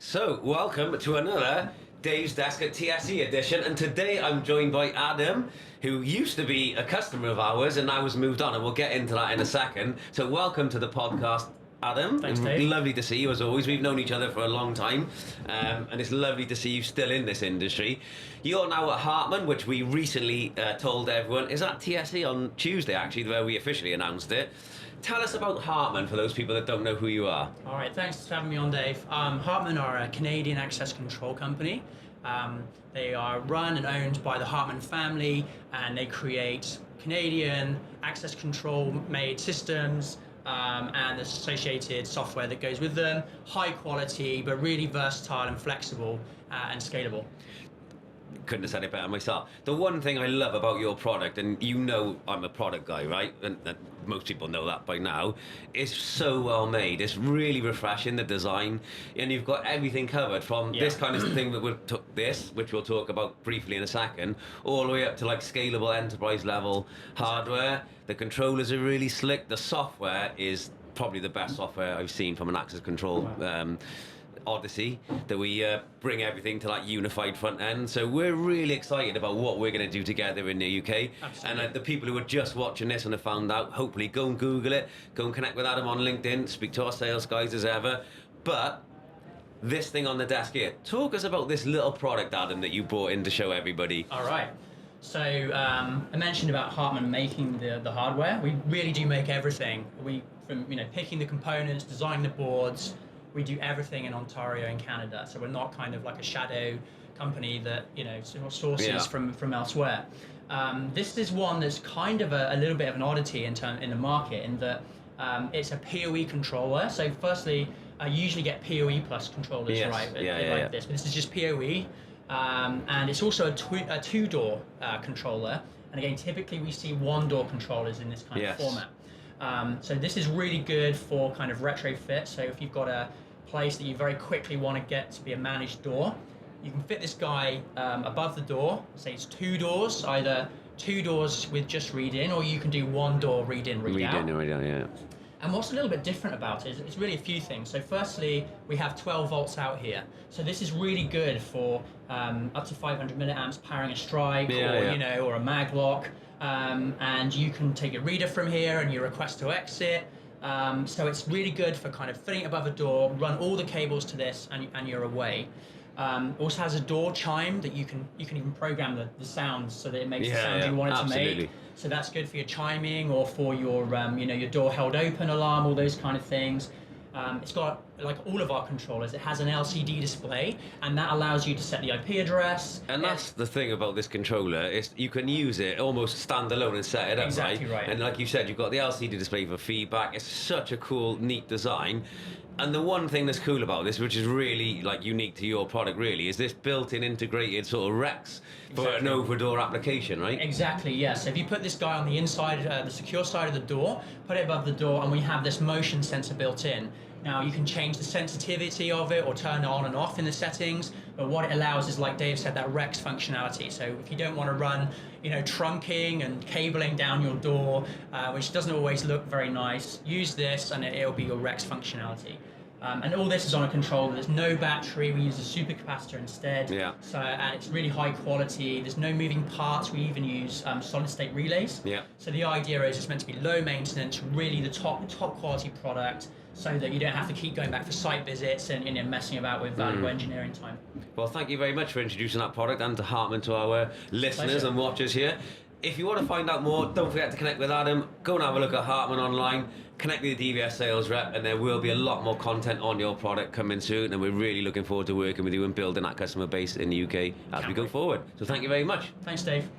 So, welcome to another Dave's Desk at TSE edition, and today I'm joined by Adam, who used to be a customer of ours and now has moved on, and we'll get into that in a second. So, welcome to the podcast, Adam. Thanks, Dave. Lovely to see you, as always. We've known each other for a long time, and it's lovely to see you still in this industry. You're now at Hartmann, which we recently told everyone is at TSE on Tuesday, actually, where we officially announced it. Tell us about Hartmann for those people that don't know who you are. All right, thanks for having me on, Dave. Hartmann are a Canadian access control company. They are run and owned by the Hartmann family, and they create Canadian access control made systems and the associated software that goes with them. High quality, but really versatile and flexible and scalable. Couldn't have said it better myself. The one thing I love about your product, and you know I'm a product guy, right? And most people know that by now. It's so well made. It's really refreshing, the design, and you've got everything covered from this kind of thing that which we'll talk about briefly in a second, all the way up to like scalable enterprise level hardware. The controllers are really slick. The software is probably the best software I've seen from an access control odyssey, that we bring everything to that unified front end. So we're really excited about what we're going to do together in the UK. Absolutely. And the people who are just watching this and have found out, hopefully go and Google it, go and connect with Adam on LinkedIn, speak to our sales guys as ever. But this thing on the desk here, talk us about this little product, Adam, that you brought in to show everybody. All right. So I mentioned about Hartmann making the hardware. We really do make everything. From picking the components, designing the boards. We do everything in Ontario in Canada, so we're not kind of like a shadow company that sources from elsewhere. This is one that's kind of a little bit of an oddity in the market, in that it's a PoE controller. So firstly, I usually get PoE plus controllers, right? This, but this is just PoE, and it's also a two-door controller. And again, typically we see one-door controllers in this kind of format. So this is really good for kind of retrofit. So if you've got a place that you very quickly want to get to be a managed door, you can fit this guy above the door. Say it's two doors, either two doors with just read in, or you can do one door read in, read out. Read in, read out, yeah. And what's a little bit different about it is it's really a few things. So firstly, we have 12 volts out here. So this is really good for up to 500 milliamps powering a strike or a mag lock. And you can take a reader from here and your request to exit. So it's really good for kind of fitting it above a door, run all the cables to this, and you're away. Also has a door chime that you can even program the sounds so that it makes the sound you want it to make. So that's good for your chiming or for your your door held open alarm, all those kind of things. It's got, like all of our controllers, it has an LCD display, and that allows you to set the IP address. And that's the thing about this controller, is you can use it almost standalone and set it up, exactly right? And like you said, you've got the LCD display for feedback. It's such a cool, neat design. And the one thing that's cool about this, which is really like unique to your product really, is this built-in integrated sort of Rex for an over-door application, right? Exactly, yes. So if you put this guy on the inside, the secure side of the door, put it above the door, and we have this motion sensor built in. Now you can change the sensitivity of it or turn it on and off in the settings, but what it allows is, like Dave said, that Rex functionality. So if you don't want to run, trunking and cabling down your door, which doesn't always look very nice, use this and it'll be your Rex functionality. And all this is on a controller. There's no battery. We use a supercapacitor instead. Yeah. So and it's really high quality. There's no moving parts. We even use solid state relays. Yeah. So the idea is it's meant to be low maintenance, really the top quality product, so that you don't have to keep going back for site visits and messing about with valuable engineering time. Well, thank you very much for introducing that product and to Hartmann, to our listeners and watchers here. If you want to find out more, don't forget to connect with Adam. Go and have a look at Hartmann online. Connect with the DVS sales rep, and there will be a lot more content on your product coming soon. And we're really looking forward to working with you and building that customer base in the UK as we go forward. So thank you very much. Thanks, Dave.